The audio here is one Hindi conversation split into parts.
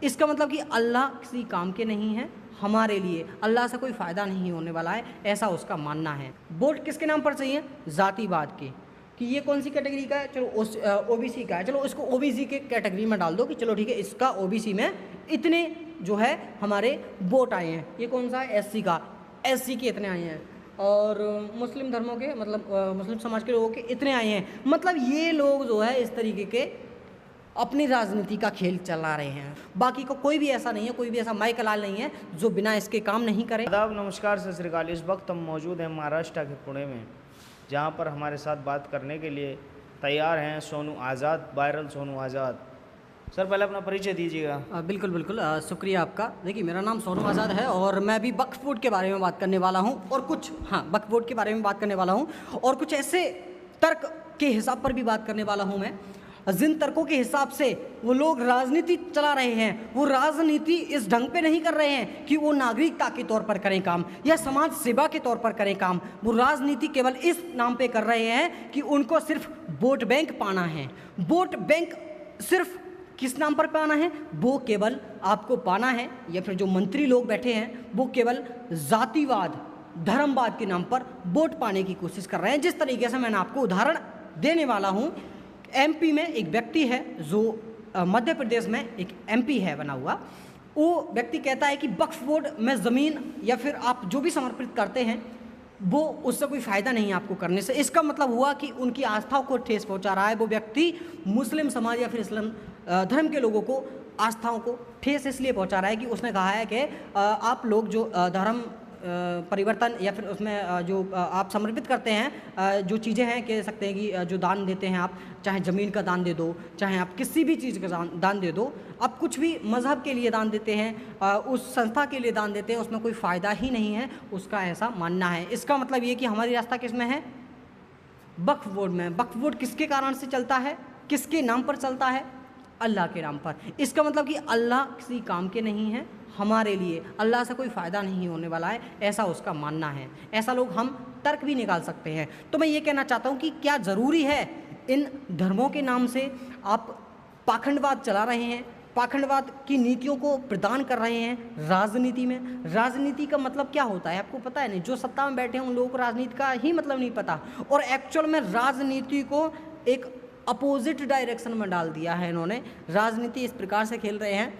इसका मतलब कि अल्लाह किसी काम के नहीं है, हमारे लिए अल्लाह से कोई फ़ायदा नहीं होने वाला है, ऐसा उसका मानना है। वोट किसके नाम पर चाहिए? ज़ातिवाद के, कि ये कौन सी कैटेगरी का है, चलो उस ओबीसी का है, चलो इसको ओबीसी के कैटेगरी में डाल दो कि चलो ठीक है इसका ओबीसी में इतने जो है हमारे वोट आए हैं। ये कौन सा है? एससी का, एससी के इतने आए हैं, और मुस्लिम धर्मों के मतलब मुस्लिम समाज के लोगों के इतने आए हैं। मतलब ये लोग जो है इस तरीके के अपनी राजनीति का खेल चला रहे हैं। बाकी को कोई भी ऐसा नहीं है, कोई भी ऐसा माइकलाल नहीं है जो बिना इसके काम नहीं करे। आदाब, नमस्कार, सत श्री अकाल। इस वक्त हम मौजूद हैं महाराष्ट्र के पुणे में, जहां पर हमारे साथ बात करने के लिए तैयार हैं सोनू आज़ाद, वायरल सोनू आज़ाद। सर पहले अपना परिचय दीजिएगा। बिल्कुल बिल्कुल, शुक्रिया आपका। देखिए मेरा नाम सोनू आज़ाद है और मैं भी वक्फ बोर्ड के बारे में बात करने वाला हूं, और कुछ वक्फ बोर्ड के बारे में बात करने वाला हूं, और कुछ ऐसे तर्क के हिसाब पर भी बात करने वाला हूं मैं, जिन तर्कों के हिसाब से वो लोग राजनीति चला रहे हैं। वो राजनीति इस ढंग पे नहीं कर रहे हैं कि वो नागरिकता के तौर पर करें काम या समाज सेवा के तौर पर करें काम। वो राजनीति केवल इस नाम पे कर रहे हैं कि उनको सिर्फ वोट बैंक पाना है। वोट बैंक सिर्फ किस नाम पर पाना है? वो केवल आपको पाना है, या फिर जो मंत्री लोग बैठे हैं वो केवल जातिवाद, धर्मवाद के नाम पर वोट पाने की कोशिश कर रहे हैं। जिस तरीके से मैंने आपको उदाहरण देने वाला हूँ, एमपी में एक व्यक्ति है जो मध्य प्रदेश में एक एमपी है बना हुआ, वो व्यक्ति कहता है कि वक्फ बोर्ड में ज़मीन या फिर आप जो भी समर्पित करते हैं वो उससे कोई फ़ायदा नहीं है आपको करने से। इसका मतलब हुआ कि उनकी आस्थाओं को ठेस पहुंचा रहा है। वो व्यक्ति मुस्लिम समाज या फिर इस्लाम धर्म के लोगों को आस्थाओं को ठेस इसलिए पहुंचा रहा है कि उसने कहा है कि आप लोग जो धर्म परिवर्तन या फिर उसमें जो आप समर्पित करते हैं, जो चीज़ें हैं, कह सकते हैं कि जो दान देते हैं आप, चाहे ज़मीन का दान दे दो, चाहे आप किसी भी चीज़ का दान दे दो, आप कुछ भी मज़हब के लिए दान देते हैं, उस संस्था के लिए दान देते हैं, उसमें कोई फ़ायदा ही नहीं है, उसका ऐसा मानना है। इसका मतलब ये कि हमारी रास्ता किस में है? वक्फ बोर्ड में। वक्फ बोर्ड किसके कारण से चलता है, किसके नाम पर चलता है? अल्लाह के नाम पर। इसका मतलब कि अल्लाह किसी काम के नहीं है, हमारे लिए अल्लाह से कोई फ़ायदा नहीं होने वाला है, ऐसा उसका मानना है। ऐसा लोग हम तर्क भी निकाल सकते हैं। तो मैं ये कहना चाहता हूँ कि क्या ज़रूरी है इन धर्मों के नाम से आप पाखंडवाद चला रहे हैं, पाखंडवाद की नीतियों को प्रदान कर रहे हैं राजनीति में? राजनीति का मतलब क्या होता है आपको पता है? नहीं, जो सत्ता में बैठे हैं उन लोगों को राजनीति का ही मतलब नहीं पता, और एक्चुअल में राजनीति को एक अपोजिट डायरेक्शन में डाल दिया है इन्होंने। राजनीति इस प्रकार से खेल रहे हैं,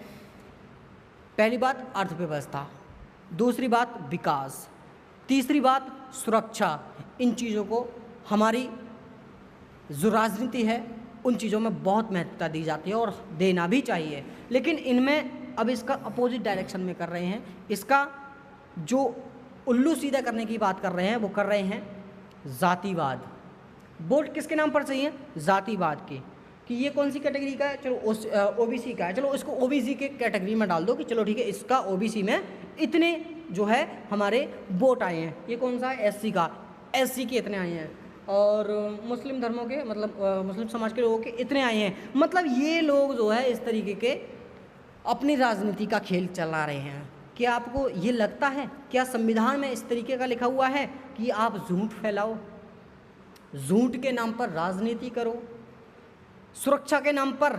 पहली बात अर्थव्यवस्था, दूसरी बात विकास, तीसरी बात सुरक्षा। इन चीज़ों को हमारी जो राजनीति है उन चीज़ों में बहुत महत्वता दी जाती है और देना भी चाहिए, लेकिन इनमें अब इसका अपोजिट डायरेक्शन में कर रहे हैं। इसका जो उल्लू सीधा करने की बात कर रहे हैं वो कर रहे हैं जातिवाद। वोट किसके नाम पर चाहिए? जातिवाद के, कि ये कौन सी कैटेगरी का है, चलो उस ओबीसी का है, चलो इसको ओबीसी के कैटेगरी में डाल दो कि चलो ठीक है इसका ओबीसी में इतने जो है हमारे वोट आए हैं। ये कौन सा है? एससी का, एससी के इतने आए हैं, और मुस्लिम धर्मों के मतलब मुस्लिम समाज के लोगों के इतने आए हैं। मतलब ये लोग जो है इस तरीके के अपनी राजनीति का खेल चला रहे हैं। क्या आपको ये लगता है, क्या संविधान में इस तरीके का लिखा हुआ है कि आप झूठ फैलाओ, झूठ के नाम पर राजनीति करो, सुरक्षा के नाम पर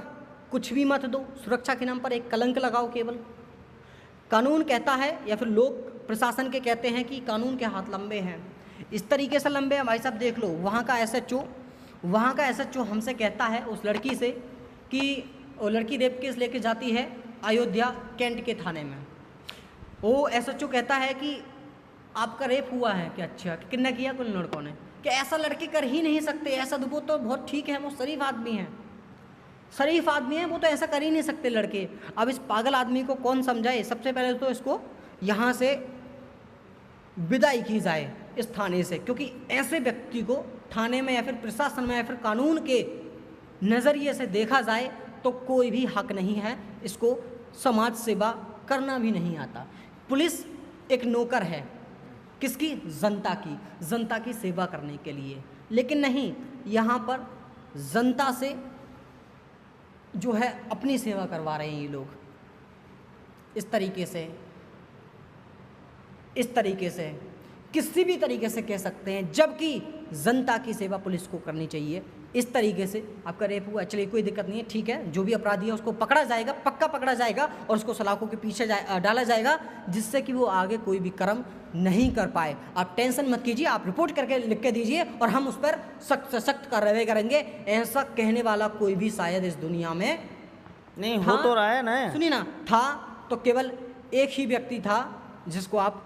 कुछ भी मत दो, सुरक्षा के नाम पर एक कलंक लगाओ केवल? कानून कहता है या फिर लोग प्रशासन के कहते हैं कि कानून के हाथ लंबे हैं, इस तरीके से लंबे हैं। भाई साहब देख लो, वहाँ का एसएचओ हमसे कहता है उस लड़की से कि वो लड़की रेप केस लेके जाती है अयोध्या कैंट के थाने में। वो एसएचओ कहता है कि आपका रेप हुआ है क्या? अच्छा, कितना किया कुछ लड़कों ने? कि ऐसा लड़के कर ही नहीं सकते, ऐसा वो तो बहुत ठीक है, वो शरीफ आदमी है, शरीफ आदमी है, वो तो ऐसा कर ही नहीं सकते लड़के। अब इस पागल आदमी को कौन समझाए? सबसे पहले तो इसको यहाँ से विदाई की जाए इस थाने से, क्योंकि ऐसे व्यक्ति को थाने में या फिर प्रशासन में या फिर कानून के नज़रिए से देखा जाए तो कोई भी हक नहीं है, इसको समाज सेवा करना भी नहीं आता। पुलिस एक नौकर है, किसकी? जनता की सेवा करने के लिए, लेकिन नहीं, यहाँ पर जनता से जो है अपनी सेवा करवा रहे हैं ये लोग इस तरीके से किसी भी तरीके से कह सकते हैं, जबकि जनता की सेवा पुलिस को करनी चाहिए। इस तरीके से आपका रेप हुआ, चलिए कोई दिक्कत नहीं है, ठीक है, जो भी अपराधी है उसको पकड़ा जाएगा, पक्का पकड़ा जाएगा और उसको सलाखों के पीछे डाला जाएगा, जिससे कि वो आगे कोई भी कर्म नहीं कर पाए। आप टेंशन मत कीजिए, आप रिपोर्ट करके लिख के दीजिए और हम उस पर सख्त से सख्त कार्रवाई करेंगे। ऐसा कहने वाला कोई भी शायद इस दुनिया में नहीं हो तो रहा है ना। सुनिए ना, था तो केवल एक ही व्यक्ति था जिसको आप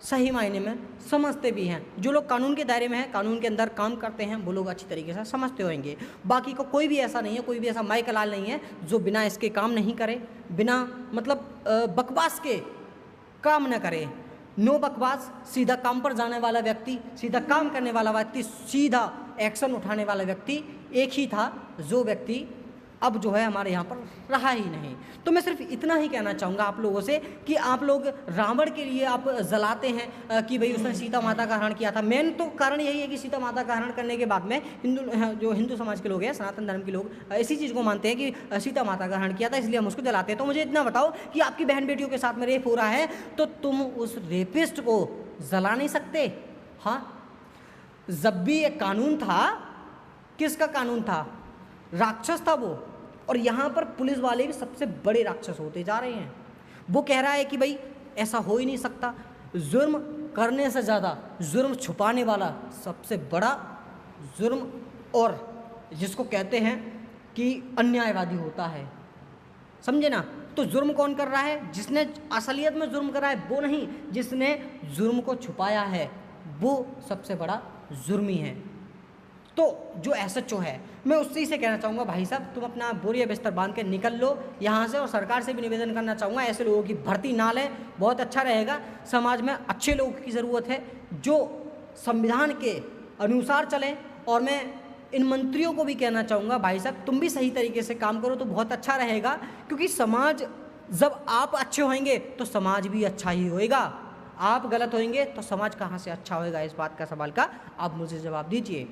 सही मायने में समझते भी हैं। जो लोग कानून के दायरे में हैं, कानून के अंदर काम करते हैं, वो लोग अच्छी तरीके से समझते होंगे। बाकी को कोई भी ऐसा नहीं है, कोई भी ऐसा माइक लाल नहीं है जो बिना इसके काम नहीं करे, बिना मतलब बकवास के काम न करे। नो बकवास, सीधा काम पर जाने वाला व्यक्ति, सीधा काम करने वाला व्यक्ति, सीधा एक्शन उठाने वाला व्यक्ति एक ही था, जो व्यक्ति अब जो है हमारे यहाँ पर रहा ही नहीं। तो मैं सिर्फ इतना ही कहना चाहूँगा आप लोगों से कि आप लोग रावण के लिए आप जलाते हैं कि भाई उसने सीता माता का हरण किया था। मेन तो कारण यही है कि सीता माता का हरण करने के बाद में हिंदू समाज के लोग हैं, सनातन धर्म के लोग इसी चीज़ को मानते हैं कि सीता माता का हरण किया था, इसलिए हम उसको जलाते हैं। तो मुझे इतना बताओ कि आपकी बहन बेटियों के साथ में रेप हो रहा है तो तुम उस रेपिस्ट को जला नहीं सकते? हाँ, जब भी एक कानून था, किसका कानून था? राक्षस था वो। और यहाँ पर पुलिस वाले भी सबसे बड़े राक्षस होते जा रहे हैं। वो कह रहा है कि भाई ऐसा हो ही नहीं सकता। जुर्म करने से ज़्यादा जुर्म छुपाने वाला सबसे बड़ा जुर्म और जिसको कहते हैं कि अन्यायवादी होता है, समझे ना। तो जुर्म कौन कर रहा है? जिसने असलियत में जुर्म करा है वो नहीं, जिसने जुर्म को छुपाया है वो सबसे बड़ा जुर्मी है। तो जो एसएचओ है, मैं उससे ही से कहना चाहूँगा भाई साहब तुम अपना बोरिया बिस्तर बांध के निकल लो यहाँ से। और सरकार से भी निवेदन करना चाहूँगा ऐसे लोगों की भर्ती ना लें, बहुत अच्छा रहेगा। समाज में अच्छे लोगों की ज़रूरत है जो संविधान के अनुसार चलें। और मैं इन मंत्रियों को भी कहना चाहूँगा भाई साहब तुम भी सही तरीके से काम करो तो बहुत अच्छा रहेगा, क्योंकि समाज जब आप अच्छे होंगे तो समाज भी अच्छा ही होएगा। आप गलत होंगे तो समाज कहाँ से अच्छा होएगा? इस बात का सवाल का आप मुझे जवाब दीजिए।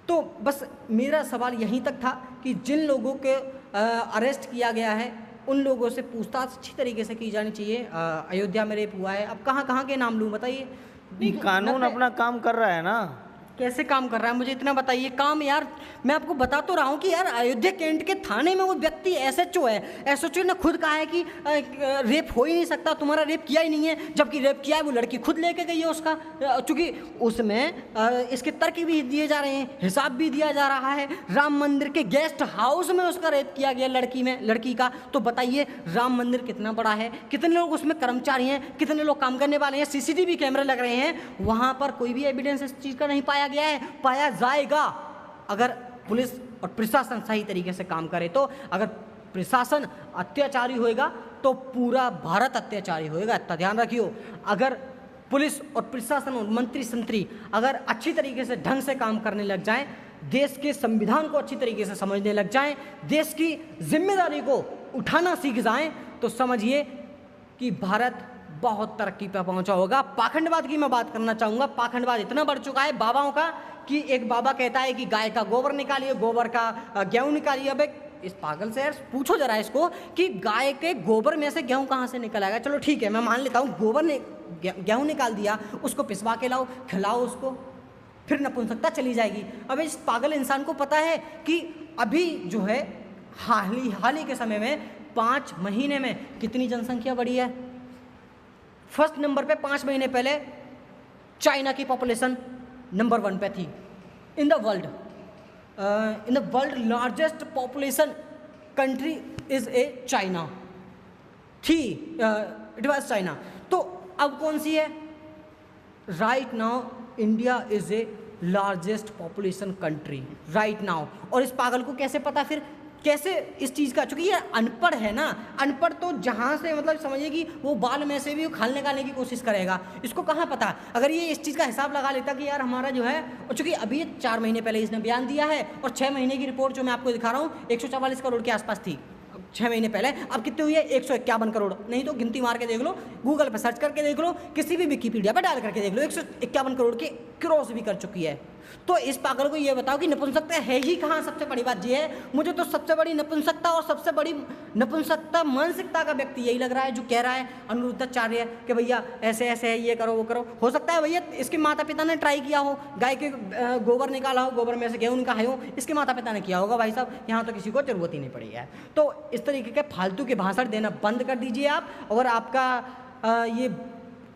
तो बस मेरा सवाल यहीं तक था कि जिन लोगों के अरेस्ट किया गया है उन लोगों से पूछताछ अच्छी तरीके से की जानी चाहिए। अयोध्या में रेप हुआ है, अब कहाँ कहाँ के नाम लूँ बताइए? नहीं, कानून अपना काम कर रहा है ना। कैसे काम कर रहा है मुझे इतना बताइए। काम यार मैं आपको बता तो रहा हूँ कि यार अयोध्या कैंट के थाने में वो व्यक्ति एसएचओ है। एसएचओ ने खुद कहा है कि रेप हो ही नहीं सकता, तुम्हारा रेप किया ही नहीं है, जबकि रेप किया है वो लड़की खुद लेके गई है उसका। चूँकि उसमें इसके तर्क भी दिए जा रहे हैं, हिसाब भी दिया जा रहा है। राम मंदिर के गेस्ट हाउस में उसका रेप किया गया लड़की का। तो बताइए राम मंदिर कितना बड़ा है, कितने लोग उसमें कर्मचारी हैं, कितने लोग काम करने वाले हैं, सीसीटीवी कैमरे लग रहे हैं, वहाँ पर कोई भी एविडेंस इस चीज़ का नहीं पाया गया है। पाया जाएगा अगर पुलिस और प्रशासन सही तरीके से काम करे। तो अगर प्रशासन अत्याचारी होएगा तो पूरा भारत अत्याचारी होएगा, इतना ध्यान रखियो। अगर पुलिस और प्रशासन और मंत्री संतरी अगर अच्छी तरीके से ढंग से काम करने लग जाएं, देश के संविधान को अच्छी तरीके से समझने लग जाएं, देश की जिम्मेदारी को उठाना सीख जाएं, तो समझिए कि भारत बहुत तरक्की पर पहुंचा होगा। पाखंडवाद की मैं बात करना चाहूँगा। पाखंडवाद इतना बढ़ चुका है बाबाओं का कि एक बाबा कहता है कि गाय का गोबर निकालिए, गोबर का गेहूँ निकालिए। अब इस पागल से यार पूछो जरा इसको कि गाय के गोबर में से गेहूँ कहाँ से निकल आएगा। चलो ठीक है, मैं मान लेता हूँ गोबर ने गेहूँ निकाल दिया, उसको पिसवा के लाओ, खिलाओ उसको, फिर नपुंसकता चली जाएगी। अब इस पागल इंसान को पता है कि अभी जो है हाल ही के समय में 5 महीने में कितनी जनसंख्या बढ़ी है। फर्स्ट नंबर पे 5 महीने पहले चाइना की पॉपुलेशन नंबर 1 पे थी in the world largest population country is A China थी, इट वाज चाइना। तो अब कौन सी है? Right now India is a largest population country right now. और इस पागल को कैसे पता फिर? कैसे इस चीज़ का? चूँकि ये अनपढ़ है ना, अनपढ़ तो जहाँ से मतलब समझिए कि वो बाल में से भी खाल निकालने की कोशिश करेगा। इसको कहाँ पता? अगर ये इस चीज़ का हिसाब लगा लेता कि यार हमारा जो है, और चूँकि अभी 4 महीने पहले इसने बयान दिया है और 6 महीने की रिपोर्ट जो मैं आपको दिखा रहा हूँ 144 करोड़ के आसपास थी 6 महीने पहले। अब कितनी हुई है? 151 करोड़। नहीं तो गिनती मार के देख लो, गूगल पर सर्च करके देख लो, किसी भी विकिपीडिया पर डाल करके देख लो, 151 करोड़ के क्रॉस भी कर चुकी है। तो इस पागल को ये बताओ कि नपुंसकता है ही कहाँ। सबसे बड़ी बात ये है, मुझे तो सबसे बड़ी नपुंसकता और सबसे बड़ी नपुंसकता मानसिकता का व्यक्ति यही लग रहा है जो कह रहा है अनिरुद्धाचार्य कि भैया ऐसे ऐसे है, ये करो वो करो। हो सकता है भैया इसके माता पिता ने ट्राई किया हो, गाय के गोबर निकाला हो, गोबर में से गेहूँ निकाला हो, इसके माता पिता ने किया होगा भाई साहब, यहाँ तो किसी को जरूरत ही नहीं पड़ी है। तो इस तरीके के फालतू के भाषण देना बंद कर दीजिए आप। और आपका ये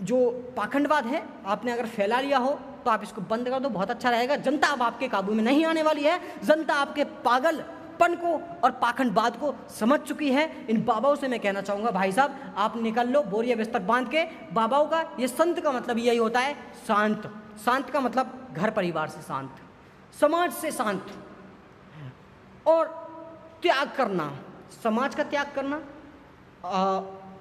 जो पाखंडवाद है आपने अगर फैला लिया हो तो आप इसको बंद कर दो, बहुत अच्छा रहेगा। जनता अब आपके काबू में नहीं आने वाली है। जनता आपके पागलपन को और पाखंडवाद को समझ चुकी है। इन बाबाओं से मैं कहना चाहूँगा भाई साहब आप निकल लो बोरिया बिस्तर बांध के। बाबाओं का ये संत का मतलब यही होता है शांत। शांत का मतलब घर परिवार से शांत, समाज से शांत, और त्याग करना, समाज का त्याग करना,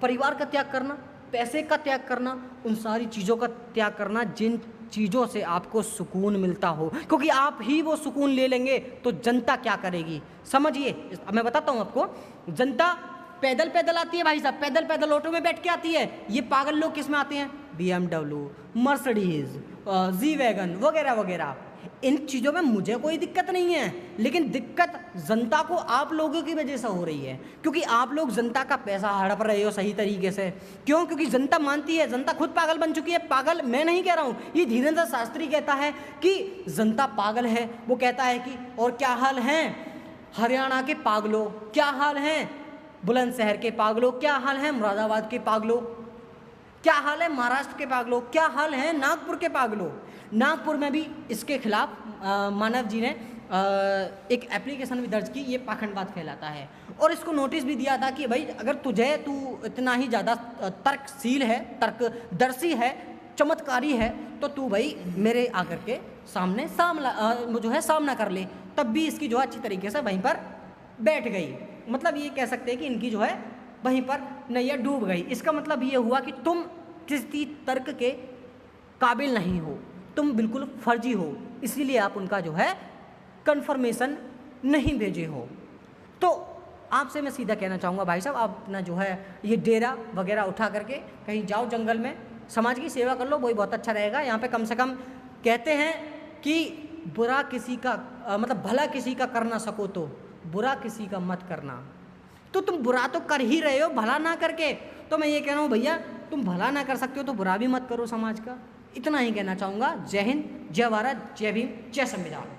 परिवार का त्याग करना, पैसे का त्याग करना, उन सारी चीज़ों का त्याग करना जिन चीज़ों से आपको सुकून मिलता हो, क्योंकि आप ही वो सुकून ले लेंगे तो जनता क्या करेगी समझिए। अब मैं बताता हूँ आपको, जनता पैदल पैदल आती है भाई साहब, पैदल पैदल ऑटो में बैठ के आती है। ये पागल लोग किस में आते हैं, BMW, मर्सिडीज, जी वैगन वगैरह वगैरह। इन चीज़ों में मुझे कोई दिक्कत नहीं है, लेकिन दिक्कत जनता को आप लोगों की वजह से हो रही है, क्योंकि आप लोग जनता का पैसा हड़प रहे हो सही तरीके से। क्यों? क्योंकि जनता मानती है, जनता खुद पागल बन चुकी है। पागल मैं नहीं कह रहा हूँ, ये धीरेन्द्र शास्त्री कहता है कि जनता पागल है। वो कहता है कि और क्या हाल है हरियाणा के पागलों, क्या हाल है बुलंदशहर के पागलों, क्या हाल है मुरादाबाद के पागलों, क्या हाल है महाराष्ट्र के पागलों, क्या हाल है नागपुर के पागलों। नागपुर में भी इसके खिलाफ मानव जी ने एक एप्लीकेशन भी दर्ज की, ये पाखंडवाद फैलाता है। और इसको नोटिस भी दिया था कि भाई अगर तू इतना ही ज़्यादा तर्कशील है, तर्कदर्शी है, चमत्कारी है, तो तू भाई मेरे आकर के सामने सामना कर ले। तब भी इसकी जो है अच्छी तरीके से वहीं पर बैठ गई। मतलब ये कह सकते हैं कि इनकी जो है वहीं पर नैया डूब गई। इसका मतलब ये हुआ कि तुम किसी तर्क के काबिल नहीं हो, तुम बिल्कुल फर्जी हो, इसीलिए आप उनका जो है कन्फर्मेशन नहीं भेजे हो। तो आपसे मैं सीधा कहना चाहूँगा भाई साहब आप अपना जो है ये डेरा वगैरह उठा करके कहीं जाओ जंगल में, समाज की सेवा कर लो, वही बहुत अच्छा रहेगा। यहाँ पे कम से कम कहते हैं कि बुरा किसी का मतलब भला किसी का कर ना सको तो बुरा किसी का मत करना। तो तुम बुरा तो कर ही रहे हो भला ना करके। तो मैं ये कह रहा हूँ भैया तुम भला ना कर सकते हो तो बुरा भी मत करो समाज का। इतना ही कहना चाहूँगा। जय हिंद, जय भारत, जय भीम, जय संविधान।